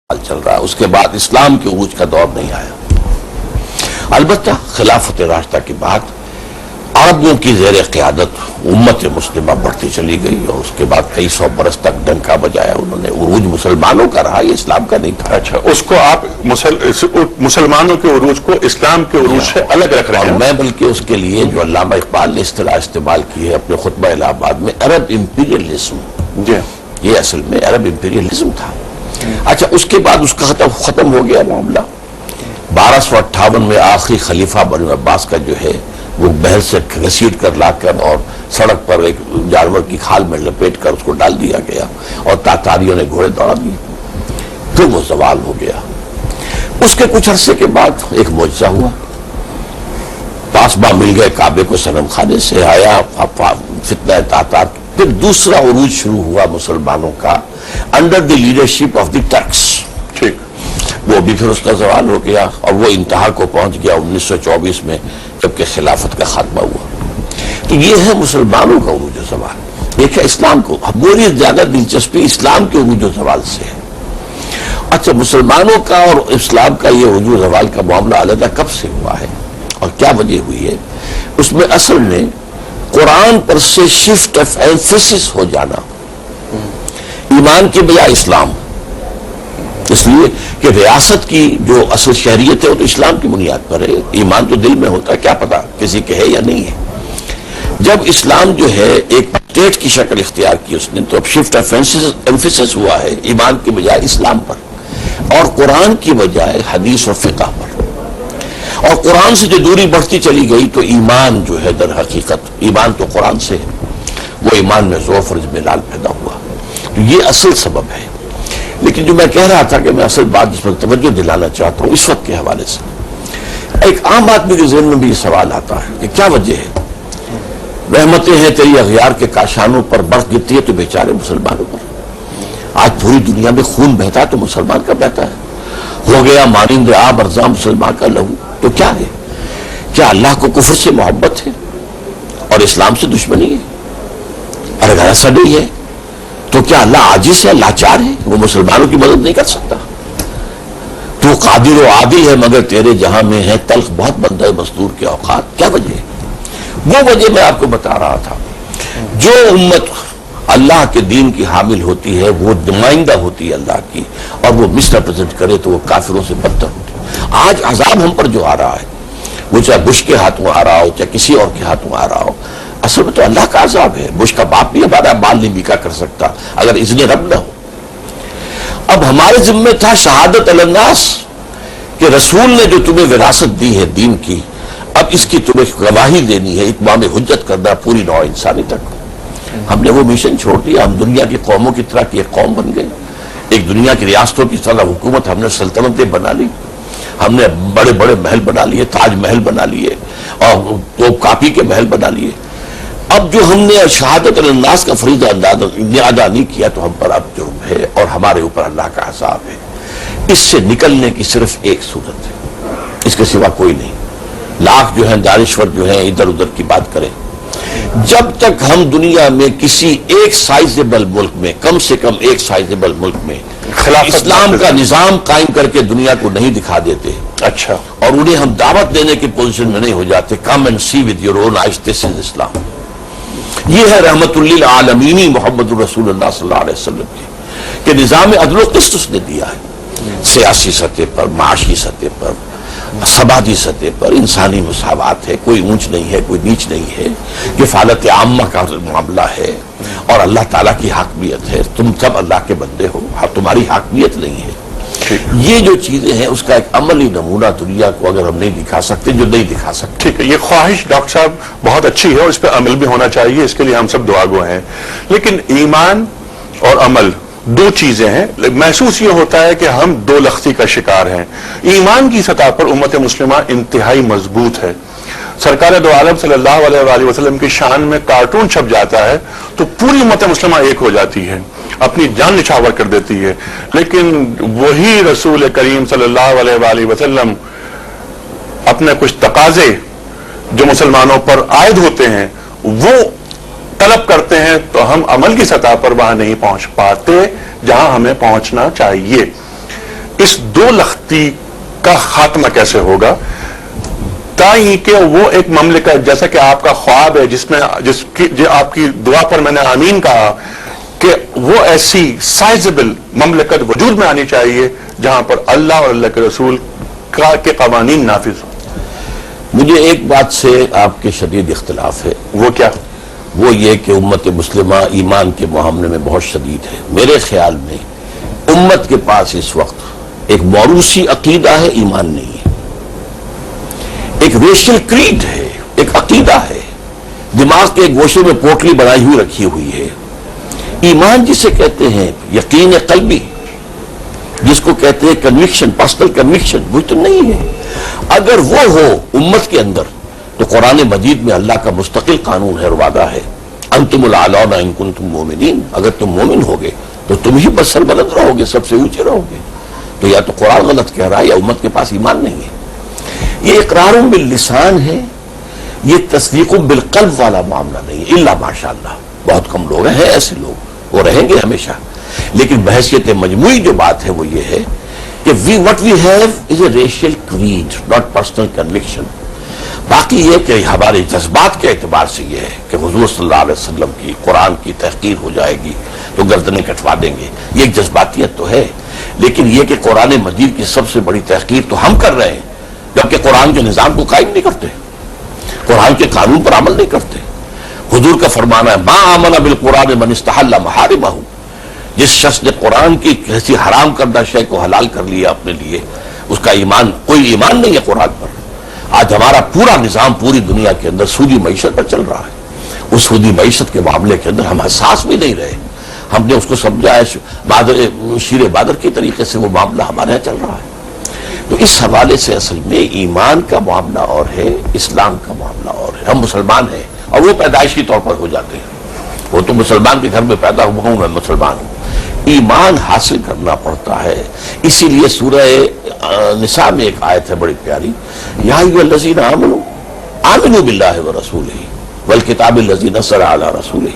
چل رہا ہے، اس کے بعد اسلام کے عروج کا دور نہیں آیا۔ البتہ خلافت راشدہ کے بعد عربوں کی زیر قیادت امت مسلمہ بڑھتی چلی گئی اور اس کے بعد کئی سو برس تک ڈنکا بجایا انہوں نے۔ عروج مسلمانوں کا رہا، یہ اسلام کا نہیں تھا۔ اچھا، اس کو آپ مسلمانوں کے عروج کو اسلام کے عروج سے الگ رکھ رہے ہیں؟ میں بلکہ اس کے لیے جو علامہ اقبال نے اصطلاح استعمال کی ہے اپنے خطبہ الہ آباد میں، عرب امپیریلزم، جی یہ اصل میں عرب امپیریلزم تھا۔ اچھا، اس کے بعد اس کا ختم ہو گیا معاملہ۔ 1258 میں آخری خلیفہ بنو عباس کا جو ہے وہ بحر سے گھسیٹ کر لا کر اور سڑک پر ایک جانور کی کھال میں لپیٹ کر اس کو ڈال دیا گیا اور تاتاریوں نے گھوڑے دوڑا دیے، پھر وہ زوال ہو گیا۔ اس کے کچھ عرصے کے بعد ایک معجزہ ہوا، پاسباں مل گئے کعبے کو صنم خانے سے، آیا فتنہ تاتار۔ پھر دوسرا عروج شروع ہوا مسلمانوں کا under the leadership of the tricks, ٹھیک، وہ بھی پھر اس کا زوال ہو گیا اور وہ انتہا کو پہنچ گیا 1924 میں جبکہ خلافت کا خاتمہ ہوا۔ تو یہ ہے مسلمانوں کا عروج و زوال۔ ایک ہے اسلام کو، میری زیادہ دلچسپی اسلام کے عروج و زوال سے ہے۔ اچھا، مسلمانوں کا اور اسلام کا یہ عروج و زوال کا معاملہ علیحدہ کب سے ہوا ہے اور کیا وجہ ہوئی ہے؟ اس میں اصل میں قرآن پر سے شفٹ آف ایمفیسس ہو جانا، ایمان کے بجائے اسلام، اس لیے کہ ریاست کی جو اصل شہریت ہے وہ تو اسلام کی بنیاد پر ہے، ایمان تو دل میں ہوتا ہے، کیا پتا کسی کے ہے یا نہیں ہے۔ جب اسلام جو ہے ایک اسٹیٹ کی شکل اختیار کی اس نے، تو اب شفٹ آف ایمفیسس ہوا ہے ایمان کے بجائے اسلام پر اور قرآن کی بجائے حدیث اور فقہ پر، اور قرآن سے جو دوری بڑھتی چلی گئی تو ایمان جو ہے در حقیقت ایمان تو قرآن سے ہے، وہ ایمان میں ضعف اور اضمحلال پیدا ہوا۔ تو یہ اصل سبب ہے۔ لیکن جو میں کہہ رہا تھا کہ میں اصل بات جس پر توجہ دلانا چاہتا ہوں اس وقت کے حوالے سے، ایک عام آدمی کے ذہن میں بھی یہ سوال آتا ہے کہ کیا وجہ ہے؟ رحمتیں ہیں تیری اغیار کے کاشانوں پر، برف گرتی ہے تو بیچارے مسلمانوں پر۔ آج پوری دنیا میں خون بہتا ہے تو مسلمان کا بہتا ہے، ہو گیا مانند آب ارزاں مسلمان کا لہو۔ تو کیا ہے؟ کیا اللہ کو کفر سے محبت ہے اور اسلام سے دشمنی ہے؟ اگر ایسا نہیں ہے تو کیا اللہ عاجز ہے، لاچار ہے، وہ مسلمانوں کی مدد نہیں کر سکتا؟ تو قادر و عادل ہے مگر تیرے جہاں میں ہے تلخ بہت بندہ مزدور کے اوقات۔ کیا وجہ ہے؟ وہ وجہ میں آپ کو بتا رہا تھا، جو امت اللہ کے دین کی حامل ہوتی ہے وہ نمائندہ ہوتی ہے اللہ کی، اور وہ مس ریپرزینٹ کرے تو وہ کافروں سے بدتر ہوتی ہے۔ آج عذاب ہم پر جو آ رہا ہے، وہ چاہے بش کے ہاتھوں آ رہا ہو چاہے کسی اور کے ہاتھوں آ رہا ہو، اصل میں تو اللہ کا عذاب ہے۔ بش کا باپ بھی ہمارا بال نہیں بکا کر سکتا اگر اذن رب نہ ہو۔ اب ہمارے ذمہ تھا شہادت علی الناس کہ رسول نے جو تمہیں وراثت دی ہے دین کی، اب اس کی تمہیں گواہی دینی ہے، اتمام حجت کرنا پوری نوع انسانی تک۔ ہم نے وہ مشن چھوڑ دیا، ہم دنیا کی قوموں کی طرح کی ایک قوم بن گئے، ایک دنیا کی ریاستوں کی طرح حکومت، ہم نے سلطنتیں بنا لی، ہم نے بڑے بڑے محل بنا لیے، تاج محل بنا لیے اور توپ کاپی کے محل بنا لیے۔ اب جو ہم نے شہادت علی الناس کا فریضہ ادا نہیں کیا تو ہم پر اب جرم ہے اور ہمارے اوپر اللہ کا عذاب ہے۔ اس سے نکلنے کی صرف ایک صورت ہے، اس کے سوا کوئی نہیں۔ لاکھ جو ہیں دانشور جو ہیں ادھر ادھر کی بات کریں، جب تک ہم دنیا میں کسی ایک سائزیبل ملک میں، کم سے کم ایک سائزیبل ملک میں اسلام کا نظام قائم کر کے دنیا کو نہیں دکھا دیتے، اچھا، اور انہیں ہم دعوت دینے کی پوزیشن میں نہیں ہو جاتے، come and see with your own eyes this is Islam. یہ ہے رحمت للعالمین محمد رسول اللہ صلی اللہ علیہ وسلم کی کہ نظام عدل و قسط اس نے دیا ہے، سیاسی سطح پر، معاشی سطح پر، سماجی سطح پر انسانی مساوات ہے، کوئی اونچ نہیں ہے کوئی نیچ نہیں ہے، کفالت عامہ کا معاملہ ہے اور اللہ تعالیٰ کی حاکمیت ہے، تم سب اللہ کے بندے ہو، تمہاری حاکمیت نہیں ہے۔ یہ جو چیزیں ہیں اس کا ایک عملی نمونہ دنیا کو اگر ہم نہیں دکھا سکتے، جو نہیں دکھا سکتے۔ ٹھیک ہے، یہ خواہش ڈاکٹر صاحب بہت اچھی ہے اور اس پہ عمل بھی ہونا چاہیے، اس کے لیے ہم سب دعا گو ہیں، لیکن ایمان اور عمل دو چیزیں ہیں۔ محسوس یہ ہوتا ہے کہ ہم دو لختی کا شکار ہیں۔ ایمان کی سطح پر امت مسلمہ انتہائی مضبوط ہے، سرکار دو عالم صلی اللہ علیہ وآلہ وسلم کی شان میں کارٹون چھپ جاتا ہے تو پوری امت مسلمہ ایک ہو جاتی ہے، اپنی جان نچھاور کر دیتی ہے، لیکن وہی رسول کریم صلی اللہ علیہ وآلہ وسلم اپنے کچھ تقاضے جو مسلمانوں پر عائد ہوتے ہیں وہ طلب کرتے ہیں تو ہم عمل کی سطح پر وہاں نہیں پہنچ پاتے جہاں ہمیں پہنچنا چاہیے۔ اس دو لختی کا خاتمہ کیسے ہوگا تاکہ کہ وہ ایک مملکت جیسا کہ آپ کا خواب ہے جو آپ کی دعا پر میں نے آمین کہا کہ وہ ایسی سائزبل مملکت وجود میں آنی چاہیے جہاں پر اللہ اور اللہ کے رسول کے قوانین نافذ ہوں. مجھے ایک بات سے آپ کے شدید اختلاف ہے. وہ کیا؟ وہ یہ کہ امت مسلمہ ایمان کے معاملے میں بہت شدید ہے. میرے خیال میں امت کے پاس اس وقت ایک موروثی عقیدہ ہے، ایمان نہیں ہے. ایک ریشل کریڈ ہے، ایک عقیدہ ہے، دماغ کے گوشے میں پوٹلی بنائی ہوئی رکھی ہوئی ہے. ایمان جسے کہتے ہیں یقین قلبی، جس کو کہتے ہیں کنوکشن، پرسنل کنوکشن، وہ تو نہیں ہے. اگر وہ ہو امت کے اندر تو قرآن مجید میں اللہ کا مستقل قانون ہے اور وعدہ ہے، انتم الاعلون ان کنتم مومنین، اگر تم مومن ہوگے تو تم ہی بس سربلند رہو گے، سب سے اونچے رہو گے. تو یا تو قرآن غلط کہہ رہا ہے یا امت کے پاس ایمان نہیں ہے. یہ اقرار باللسان ہے، یہ تصدیق بالقلب والا معاملہ نہیں ہے. الا ماشاءاللہ بہت کم لوگ ہیں ایسے لوگ، وہ رہیں گے ہمیشہ. لیکن بحیثیت مجموعی جو بات ہے وہ یہ ہے کہ what we have is a racial creed, not personal conviction. باقی یہ کہ ہمارے جذبات کے اعتبار سے یہ ہے کہ حضور صلی اللہ علیہ وسلم کی قرآن کی تحقیر ہو جائے گی تو گردنیں کٹوا دیں گے، یہ ایک جذباتیت تو ہے. لیکن یہ کہ قرآن مجید کی سب سے بڑی تحقیر تو ہم کر رہے ہیں جبکہ قرآن کے نظام کو قائم نہیں کرتے، قرآن کے قانون پر عمل نہیں کرتے. حضور کا فرمانا ہے ما آمن بالقرآن من استحل محارمہ، جس شخص نے قرآن کی کسی حرام کردہ شے کو حلال کر لیا اپنے لیے، اس کا ایمان، کوئی ایمان نہیں ہے قرآن پر. آج ہمارا پورا نظام پوری دنیا کے اندر سودی معیشت پر چل رہا ہے. اس سودی معیشت کے معاملے کے اندر ہم حساس بھی نہیں رہے. ہم نے اس کو سمجھا ہے شیر بادر کی طریقے سے وہ معاملہ ہمارے یہاں چل رہا ہے. تو اس حوالے سے اصل میں ایمان کا معاملہ اور ہے، اسلام کا معاملہ اور ہے. ہم مسلمان ہیں اور وہ پیدائشی طور پر ہو جاتے ہیں. وہ تو مسلمان کے گھر میں پیدا ہوا ہوں، میں مسلمان ہوں. ایمان حاصل کرنا پڑتا ہے. اسی لیے سورہ نساء میں ایک آیت ہے بڑی پیاری، یا ایھا الذین آمنوا آمنوا باللہ ورسولہ والکتاب الذی نزل علی رسولہ.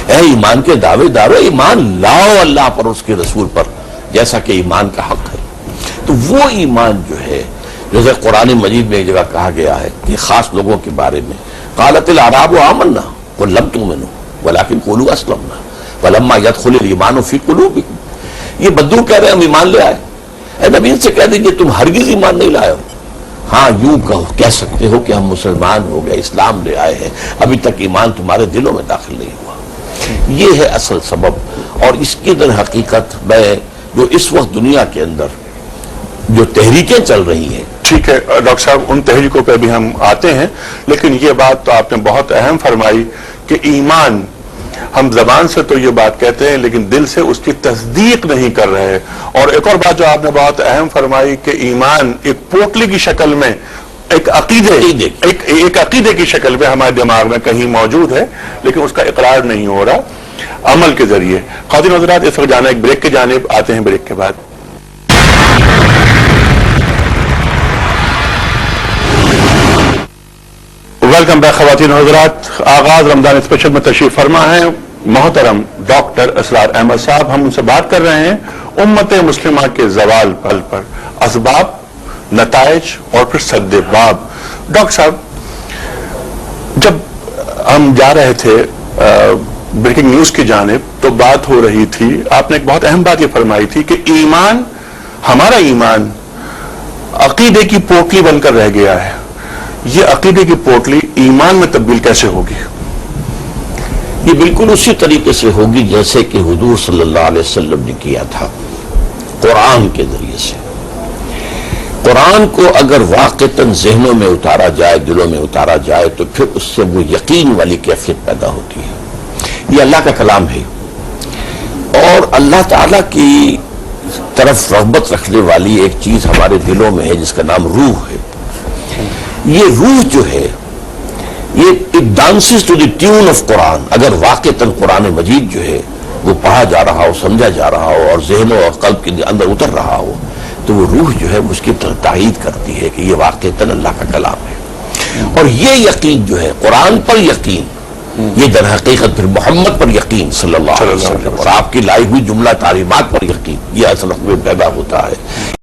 اے ایمان کے دعوے دارو، ایمان لاؤ اللہ پر، اس کے رسول پر، جیسا کہ ایمان کا حق ہے. تو وہ ایمان جو ہے، جیسے قرآن مجید میں ایک جگہ کہا گیا ہے کہ خاص لوگوں کے بارے میں قالت الاعراب آمنا قل لم تؤمنوا ولکن قولوا اسلمنا ولما يدخل الایمان فی قلوبکم. یہ بدو کہہ رہے ہیں ہم ایمان لے آئے. اے نبی ان سے کہہ دیجئے تم ہرگز ایمان نہیں لائے ہو. ہاں یوں کہہ سکتے ہو کہ ہم مسلمان ہو گئے، اسلام لے آئے ہیں، ابھی تک ایمان تمہارے دلوں میں داخل نہیں ہوا. یہ ہے اصل سبب. اور اس کی در حقیقت میں جو اس وقت دنیا کے اندر جو تحریکیں چل رہی ہیں، ٹھیک ہے ڈاکٹر صاحب، ان تحریکوں پہ بھی ہم آتے ہیں، لیکن یہ بات تو آپ نے بہت اہم فرمائی کہ ایمان، ہم زبان سے تو یہ بات کہتے ہیں لیکن دل سے اس کی تصدیق نہیں کر رہے. اور ایک اور بات جو آپ نے بہت اہم فرمائی کہ ایمان ایک پوٹلی کی شکل میں، ایک عقیدے کی شکل میں ہمارے دماغ میں کہیں موجود ہے لیکن اس کا اقرار نہیں ہو رہا عمل کے ذریعے. خواتین حضرات، اس وقت جانا ایک بریک کی جانب، آتے ہیں بریک کے بعد. ویلکم بیک خواتین حضرات. آغاز رمضان اسپیشل میں تشریف فرما ہے محترم ڈاکٹر اسرار احمد صاحب. ہم ان سے بات کر رہے ہیں امت مسلمہ کے زوال پل پر، اسباب، نتائج اور پھر سد باب. ڈاکٹر صاحب، جب ہم جا رہے تھے بریکنگ نیوز کی جانب تو بات ہو رہی تھی، آپ نے ایک بہت اہم بات یہ فرمائی تھی کہ ایمان، ہمارا ایمان عقیدے کی پوٹلی بن کر رہ گیا ہے. یہ عقیدے کی پوٹلی ایمان میں تبدیل کیسے ہوگی؟ یہ بالکل اسی طریقے سے ہوگی جیسے کہ حضور صلی اللہ علیہ وسلم نے کیا تھا، قرآن کے ذریعے سے. قرآن کو اگر واقعتاً ذہنوں میں اتارا جائے، دلوں میں اتارا جائے تو پھر اس سے وہ یقین والی کیفیت پیدا ہوتی ہے. یہ اللہ کا کلام ہے اور اللہ تعالیٰ کی طرف رغبت رکھنے والی ایک چیز ہمارے دلوں میں ہے جس کا نام روح ہے. یہ روح جو ہے یہ dances to the tune of Quran. اگر واقعتاً قرآن مجید جو ہے وہ پڑھا جا رہا ہو، سمجھا جا رہا ہو اور ذہنوں اور قلب کے اندر اتر رہا ہو تو وہ روح جو ہے اس کی تائید کرتی ہے کہ یہ واقعتاً اللہ کا کلام ہے. اور یہ یقین جو ہے، قرآن پر یقین، یہ در حقیقت پھر محمد پر یقین صلی اللہ علیہ وسلم اور آپ کی لائی ہوئی جملہ تعلیمات پر یقین، یہ اصل میں پیدا ہوتا ہے.